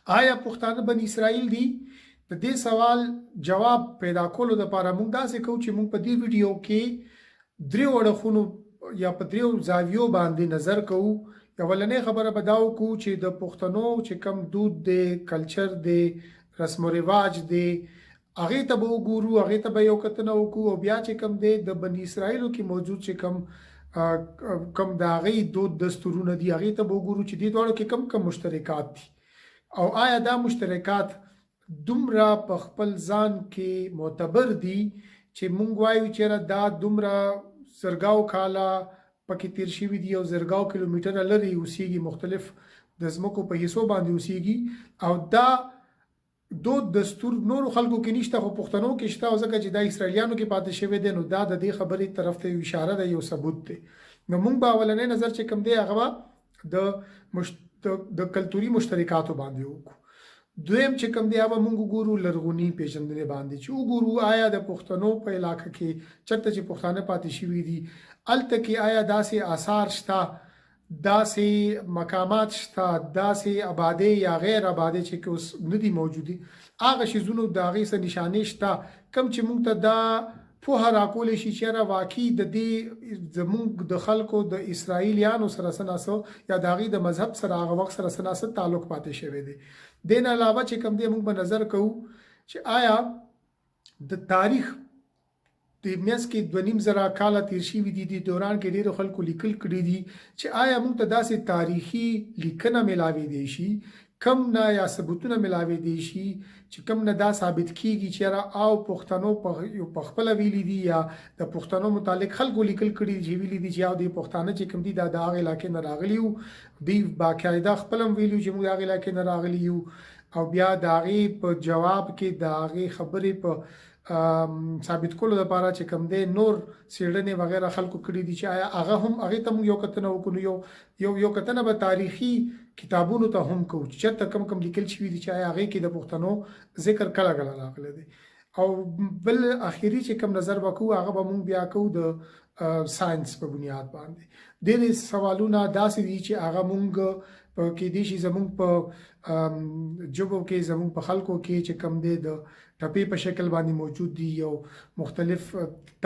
آیا پښتانه بن اسرائیل دي؟ د دې سوال جواب پیدا کولو لپاره موږ داسې کوو چې موږ په دې ویډیو کې درې اړخونو یا په درې زاویو باندې نظر کوو. اولنۍ خبره به دا وکړو چې د پښتنو چې کم دود دی، کلچر دی، رسم و رواج دی، هغې ته به وګورو، هغې ته به یو کتنه وکړو، او بیا چې کم دی د بن اسرائیلو کې موجود چې کم د هغې دود دستورونه دي هغې ته به وګورو چې دې دواړو کې کم کم مشترکات دي، او آیا دا مشترکات دومره په خپل ځان کې معتبر دي چې مونږ وایو چې دا دومره زرګاو کاله پکې تیر شوي دي او زرګاو کیلومتره لرې اوسېږي، مختلف د ځمکو په حصو باندې اوسېږي، او دا دود دستور نورو خلکو کې نشته خو پښتنو کې شته، او ځکه چې دا اسرائیلیانو کې پاتې شوی دی نو دا د دې خبرې طرف ته یو اشاره ده، یو ثبوت دی. نو مونږ به اولنی نظر چې کوم دی هغه د کلتوري مشترکاتو باندې وکړو. دویم چې کوم دی هغه مونږ وګورو لرغوني پیژندنې باندې، چې وګورو آیا د پښتنو په علاقه کې چېرته چې پښتانه پاتې شوي دي هلته کې آیا داسې آثار شته، داسې مقامات شته، داسې آبادۍ یا غیر آبادۍ چې اوس نه دي موجودي، هغه شیزونو د هغې څه نشانې شته کوم چې مونږ ته دا پوهه راکولی شي چې واقعي د دې زمونږ د خلکو د اسرائیلیانو سره څه ناسه یا د هغې د مذهب سره هغه وخت سره څه ناسه تعلق پاتې شوی دی. دې نه علاوه چې کوم دی موږ به نظر کوو چې آیا د تاریخ د میانځ کې 2.5 کاله تیر شوي دي، د دوران کې ډېرو خلکو لیکل کړي دي چې آیا موږ ته داسې تاریخي لیکنه میلاویدی شي، کم نه یا ثبوتونه میلاویدی شي چې کم نه دا ثابت کیږي چې او پښتنو په خپله ویلي دي یا د پښتنو متعلق خلکو لیکل کړي چې ویلي دي چې او د پښتانه چې کوم دي دا د هغې علاقې نه راغلي وو، دوی باقاعده خپل هم ویلي چې موږ د هغې علاقې نه راغلي یو، او بیا د هغې په جواب کې د هغې خبرې په ثابت کولو لپاره چې کوم دی نور څېړنې وغیره خلکو کړي دي چې آیا هغه هم هغې ته موږ یو کتنه وکړو، یو کتنه به تاریخي کتابونو ته هم کوو چې چېرته کم کم لیکل شوي دي چې آیا هغې کې د پښتنو ذکر کله کله راغلی دی. او بل اخري چې کوم نظر به کوو هغه به موږ بیا کوو د ساینس په بنیاد باندې. ډېرې سوالونه داسې دي چې هغه موږ په کېدای شي زموږ په ژبو کې زموږ په خلکو کې چې کوم دی د ټپې په شکل باندې موجود دي، یو مختلف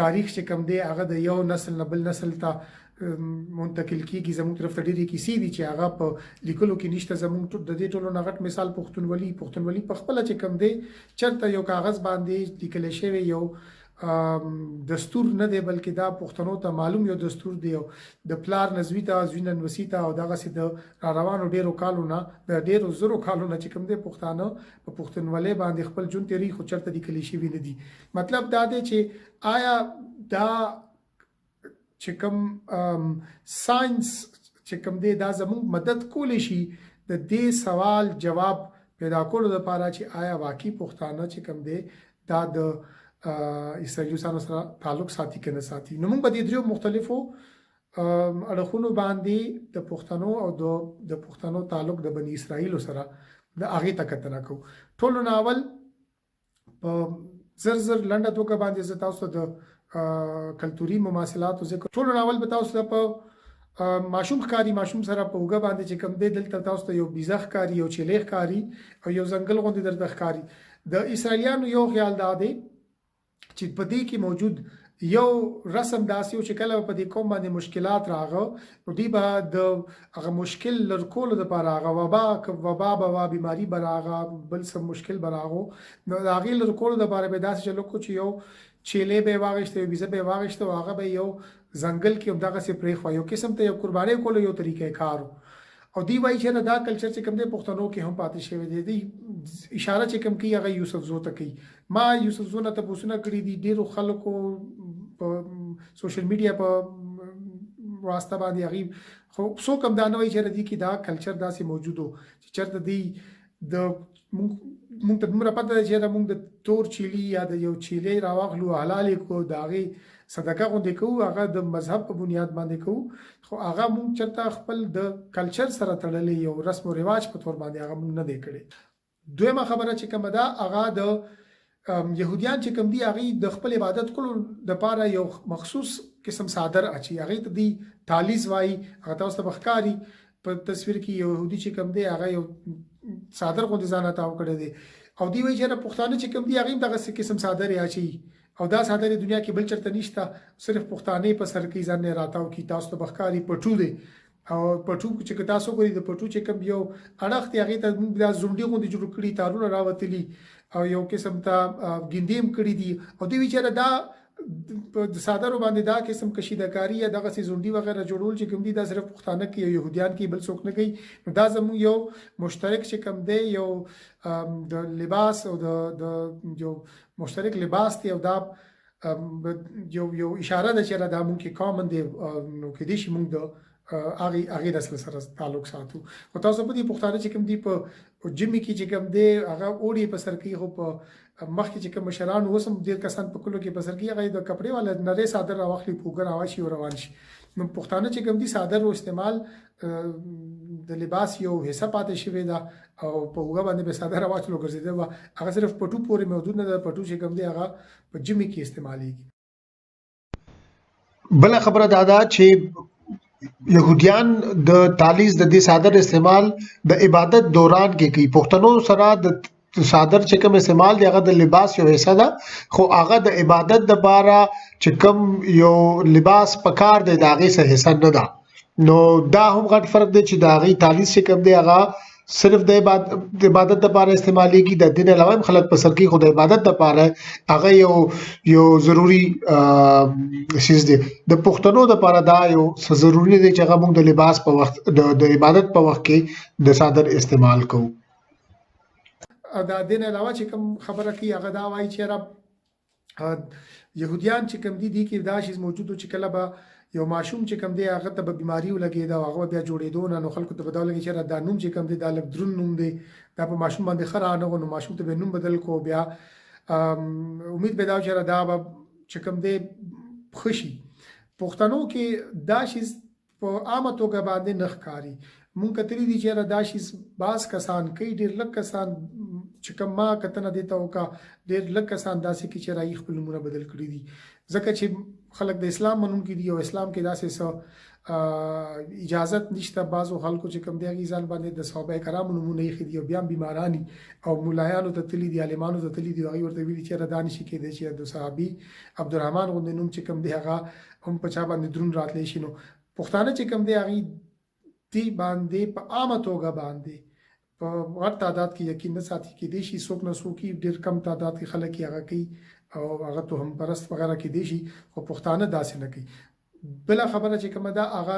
تاریخ چې کوم دی هغه د یو نسل نه بل نسل ته منتقل کیږي. زموږ طرف ته ډېرې کیسې دي چې هغه په لیکلو کې نشته. زموږ د دې ټولو نه غټ مثال پښتونولي په خپله چې کوم دی چېرته یو کاغذ باندې لیکلی شوی یو دستور نه دی، بلکې دا پښتنو ته معلوم یو دستور دی، او د پلار نزوي ته زوی ننوسي ته او دغسې د راروانو ډېرو کالو نه د ډېرو زرو کالو نه چې کوم دی پښتانه په پښتونولۍ باندې خپل ژوند تېروي خو چېرته لیکلي شوي نه دي. مطلب دا دی چې آیا دا چې کوم ساينس چې کوم دی دا زموږ مدد کولی شي د دې سوال جواب پیدا کولو لپاره چې آیا واقعي پښتانه چې کوم دی دا د اسرائیلیانو سره تعلق ساتي که نه ساتي. نو موږ به د دریو مختلفو اړخونو باندې د پښتنو او د پښتنو تعلق د بني اسرائیلو سره د هغې ته کتنه کوو. ټولو نه اول په زر لنډه توګه باندې زه تاسو ته د کلتوري مماثلاتو ذکر ټولو نه اول به تاسو ته په ماشوم ښکاري، ماشوم سره په اوږه باندې چې کوم دی دلته تاسو ته یو بیزه ښکاري، یو چیلې ښکاري او یو ځنګل غوندې درته ښکاري. د اسرائیلیانو یو خیال دا دی چې په دې کې موجود یو رسم داسې و چې کله په دې قوم باندې مشکلات راغه نو دوی به د هغه مشکل لرې کولو دپاره هغه وبا به بیماري به راغه، بل څه مشکل به راغو، نو د هغې لرې کولو دپاره به یې داسې چل وکړو چې یو چیلې به یې واخېسته، یو بیزه به یې واخېسته او هغه به یو ځنګل کې همدغسې پرېښوه، یو قسم ته یو قربانۍ کولو یو طریقې کار و. او دی وایي چې دا کلچر چې کوم دی پښتنو کې هم پاتې شوی دی. دی اشاره چې کوم کوي هغه یوسف زو ته کوي. ما یوسف زو نه تپوسونه کړي دي ډېرو خلکو په سوشل میډیا په واسطه باندې، هغې خو څوک هم دا نه وایي چې دی کې دا کلچر داسې موجود و چې چېرته دی د مونږ ته دومره پته ده چې مونږ د تور چیلي یا د یو چیلې راواخلو حلال یې کړو د هغې صدقه غوندې کوو، هغه د مذهب په بنیاد باندې کوو، خو هغه مونږ چېرته خپل د کلچر سره تړلی یو رسم و رواج په طور باندې هغه مونږ نه دی کړی. دویمه خبره چې کومه ده هغه د یهودیان چې کوم دي هغې د خپل عبادت کولو دپاره یو مخصوص قسم څادر اچي، هغې ته دی تالیز وایي، هغه تاسو ته به ښکاري په تصویر کې یو یهودي چې کوم دی هغه یو صادر غوندې ځان تاو کړی دی او دی وایي چې پښتانه چې کوم دي هغه هم دغه قسم صادر اچي او دا صادر دنیا کې بل چرته نشته صرف پښتانه په سر کې ځان نه راتاو کی تاسو ته بخکاری پټو دی او پټو چې تاسو ګوري د پټو چې کوم یو اړخ دی هغه ته موږ د زونډي غوندې جوړ کړی تارونه راوتلی او یو قسم ته ګندیم کړی دي او دی ویچاره دا د صادرو باندې دا قسم کشیدګاری یا دغه سي زونډي وغیرہ جوړول چې کوم دي دا صرف پښتانه کې او يهوديان کې بل څوک نه کوي نو دا زموږ یو مشترک چې کوم دی یو د لباس او د یو مشترک لباس دی او دا یو اشاره ده چې دا مونږ کې کامن دی نو کې دي چې مونږ د هغه رسل سره تعلق ساتو او تاسو په دې پښتانه چې کوم دی په جمی کې چې کوم دی هغه اوړي په سر کې خو په مخ کې چې کوم مشران وسم ډیر کسان په کلو کې په سر کې هغه د کپڑے والا نری صادر راوخلي پوګر اواشي او روان شي نو پښتانه چې کوم دی صادر او استعمال د لباس یو حصہ پاتې شوی دا او په هغه باندې به صادر راوچلو ګرځیدل هغه صرف پټو پورې موجود نه ده پټو چې کوم دی هغه په جمی کې استعماليږي بل خبره دادا چې يهوديان د تالیز د دې صادر استعمال د عبادت دوران کې کوي پښتنو سره د صادر چې کوم استعمال دی هغه د لباس یو حصہ ده خو هغه د عبادت د بارا چې کوم یو لباس پکار دی دا غي څه حصہ نه ده نو دا هم غټ فرق دی چې دا غي تالیز چې کوم دی هغه صرف د عبادت لپاره استعمالي کی د دین علاوه هم خلک په سر کې خدای عبادت لپاره هغه یو ضروری شیز دی د پښتنو لپاره دا یو ضروری دی چې هغه موږ د لباس په وخت د عبادت په وخت کې د صادر استعمال کوو دا دین علاوه چې کوم خبره کوي هغه دا وایي چې يهوديان چې کوم دي کې دا شی موجود چې کله به یو ماشوم چې کوم دی هغه ته به بيماري ولګي دا هغه بیا جوړېدو نه خلکو ته بدل لګي چې دا نوم چې کوم دی دا لږ درون نوم دی دا په ماشوم باندې خرانه نو ماشوم ته به نوم بدل کو بیا امید به دا چې دا چې کوم دی خوشي پښتنو کې دا شی په عامه توګه باندې نخکاری مونږ کتلی دي چې دا شی باس کسان کوي ډیر لږ کسان چې کوم ما کتنه دیتا وکا ډیر لږ کسان داسې کې چې راي خپل نمونه بدل کړی دي ځکه چې خلک د اسلام منونکي دي او اسلام کې داسې اجازت نشته بعضو خلکو چې کوم دی ځان باندې د صحابه کرامو نمونه یې خدي او بیا بیمارانی او مولایانو ته تللی دي عالمانو ته تللی دي هغه ورته ویلي چې دانش کې دي چې د صحابي عبدالرحمن غوندې نوم چې کوم دی هغه هم په چا باندې درون راتلی شي نو پښتانه چې کوم دی هغه دی باندې په عامه توګه باندې په غټ تعداد کې یقین نه ساتي کې دي شي څوک نه څوک ډیر کم تعداد کې خلک یې هغه کوي او هغه ته هم پرست وغیرہ کې دي شي او پښتانه داسې نه کوي بل خبره چې کومه دا هغه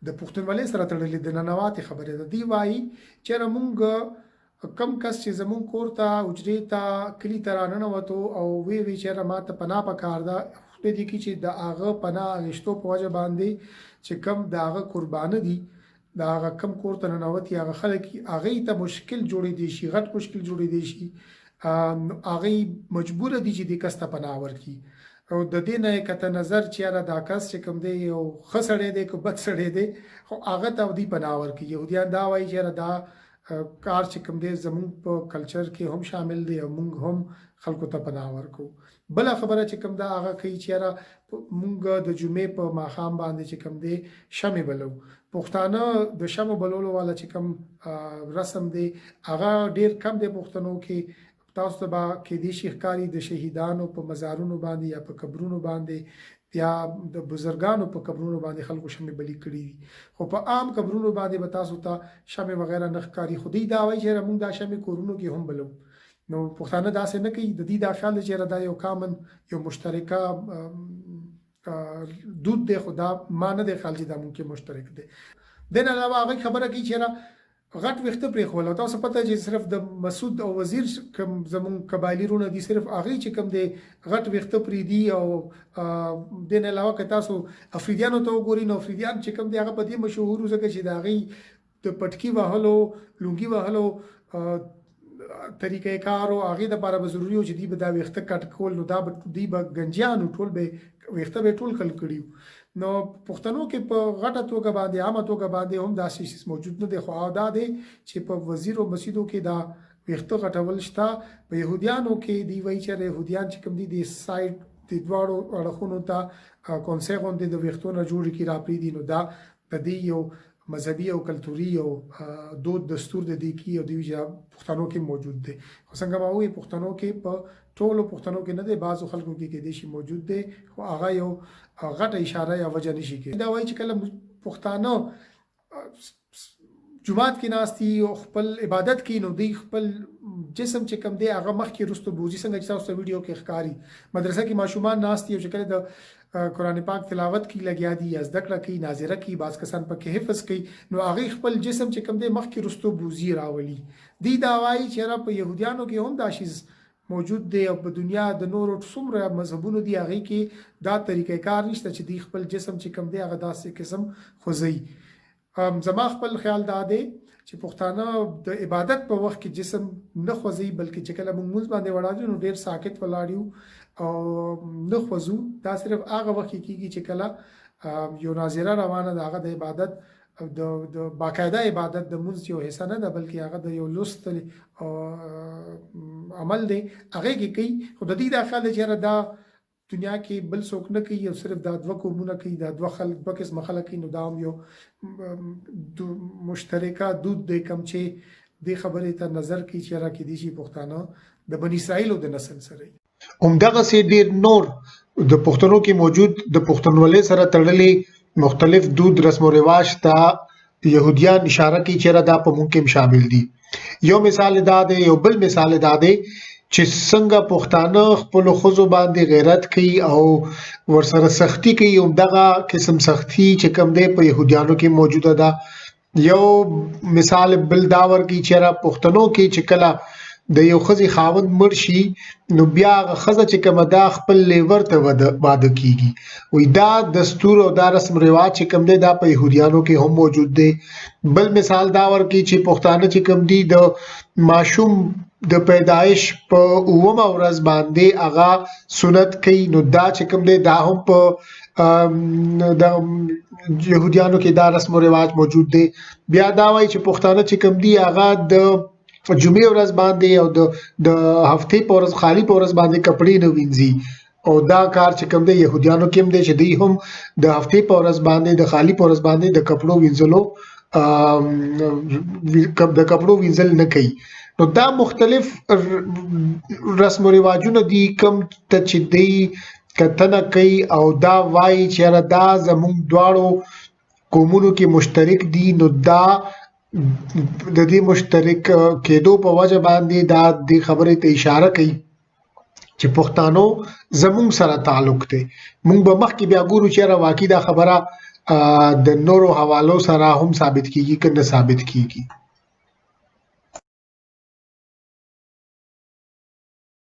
د پښتونولۍ سره تړلې د ننواتې خبره ده دی وایي چې موږ کم کس چې زمون کور ته اجرې ته کلی ترانه وته او وی چې ماته پناه پکار ده خو دې کې چې د هغه پناه غشتو په وجه باندې چې کم د هغه قربانه دي دا هغه کم کور ته ننوتي هغه خلک هغه ته مشکل جوړې دي شي غټ مشکل جوړې دي شي هغه مجبور دي چې د کسته پناه ورکړي او د دې نه کته نظر چې را دا کس چې کوم دی او خسړې دی کو بد سړې دی خو هغه ته دی پناه ورکړي يهوديان دا وایي چې دا کار چې کوم دی زموږ په کلچر کې هم شامل دی او موږ هم خلکو ته پناه ورکو بل خبره چې کوم دا هغه کوي چې موږ د جمعې په ماښام باندې چې کوم دی شمع بلو پښتانه د شمع بلولو والا چې کوم رسم دی هغه ډیر کم دی پښتنو کې تاسو ته با کې دي شیخکاری د شهیدانو په مزارونو باندې یا په قبرونو باندې یا د بزرګانو په قبرونو باندې خلکو شمع بلی کړي دي خو په عام قبرونو باندې به تاسو ته شمع وغیرہ نخکاری خودي دا وایي چې موږ دا شمع کورونو کې هم بلو نو پښتانه داسې نه کوي د دې دا خیال چې دا یو کامن یو مشترکه دود دی خدا ما نه دی خیال چې دا ممکن مشترک دی دین علاوه هغه خبره کوي چې غټ وخت پرې خو له تاسو پته چې صرف د مسعود او وزیر کوم زمون قبایلی رونه دي صرف هغه چې کوم دی غټ وخت پرې دي او دین علاوه که تاسو افریدیانو ته وګورئ نو افریدیان چې کوم دی هغه په دې مشهور ځکه چې دا غي د پټکی وهلو لونګي وهلو طریقې کار او هغه د لپاره ضروري او چې دی به دا وخت کټ کول نو دا دی به گنجانو ټول به وخت به ټول کل کړیو نو پښتنو کې په غټه توګه باندې عامه توګه باندې هم داسې شی موجود نه دی خو دا دی چې په وزیر او مسجدو کې دا وخت غټول شته په يهوديانو کې دی وایي چې يهوديان چې کوم دي د سایډ د دواړو اړخونو ته کونسه غونډې د وختونو جوړ کی راپری دي نو دا د دې یو مذهبي او کلتوري او دود دستور د دې کې او د ویجا پښتنو کې موجود دی خو څنګه ما وی پښتنو کې په ټولو پښتنو کې نه دی بعضو خلکو کې د شي موجود دی خو هغه یو غټه اشاره یا وجه نشي کې دا وایي چې کله پښتانه جمعات کې ناستي او خپل عبادت کې نو دی خپل جسم چې کم دی هغه مخ کې رستو بوزي څنګه چې تاسو ویډیو کې ښکاری مدرسه کې ماشومان ناستي او چې کله د قرآن پاک تلاوت کی لګیا دي یا زده کړه کی ناظره کی باز کسان پکې حفظ کوي نو هغه خپل جسم چې کم دی مخ کې رستو بوزي راولي دی دا وایي چې را په يهوديانو کې هم دا شیز موجود دی او په دنیا د نورو څومره مذهبونو دی هغه کې دا طریقې کار نشته چې دی خپل جسم چې کم دی هغه داسې قسم خوځي زما خپل خیال دا دی چې پښتانه د عبادت په وخت کې جسم نه خوځي بلکې چې کله موږ باندې وړاندې نو ډیر ساکت ولاړیو او نه خوځو دا صرف هغه وخت کېږي چې کله یو ناظره روانه ده هغه د عبادت د باقاعده عبادت د منځ یو حصہ نه ده بلکې هغه د یو لست عمل دی هغه کې کوي خو د دې داخله چې دا دنیا کې بل څوک نه کوي او صرف دا دوه قومونه کوي دا دوه خلک په قسم خلک کوي نو دا هم یو مشترکه دود دی کم چې د خبرې ته نظر کوي چې را کې دي چې پښتانه د بنی اسرائیل او د نسل سره همدغه سي ډیر نور د پښتنو کې موجود د پښتونولۍ سره تړلې مختلف دود رسم او رواج ته يهوديان اشاره کوي چې دا په ممکن شامل دي یو مثال دا دی یو بل مثال دا دی چې څنګه پښتانه خپل خزو باندې غیرت کوي او ورسره سختی کوي همدغه قسم سختی چې کوم دی په يهوديانو کې موجوده ده یو مثال بل داور کی چې پښتنو کې چې کله د یو خزي خاوند مرشي نو بیا خزه چې کوم دا خپل لیور ته واده کیږي وې دا دستور او دا رسم رواج چې کوم دی دا په يهوديانو کې هم موجود دی بل مثال دا ورکی چې پښتانه چې کوم دی د ماشوم د پیدایش په اومه ورځ باندې اغا سنت کوي نو دا چې کوم دی دا هم په د يهوديانو کې دا رسم رواج موجود دی بیا دا وایي چې پښتانه چې کوم دی اغا د جمعې ورځ باندې او د هفتې په ورځ خالی په ورځ باندې کپڑے نه وینځي او دا کار چې کوم دی يهوديانو کې هم دی چې دی هم د هفتې په ورځ باندې د خالی په ورځ باندې د کپړو وینځل نه کوي نو دا مختلف رسم او رواجونه دي کوم ته چې دی کتنه کوي او دا وایي چې دا زموږ دواړو قومونو کې مشترک دي نو دا د دې مشترک کېدو په وجه باندې دا د خبرې ته اشاره کوي چې پښتانو زموږ سره تعلق دی موږ به مخکې بیا ګورو چې واقعي دا خبره د نورو حوالو سره هم ثابت کیږي که نه ثابت کیږي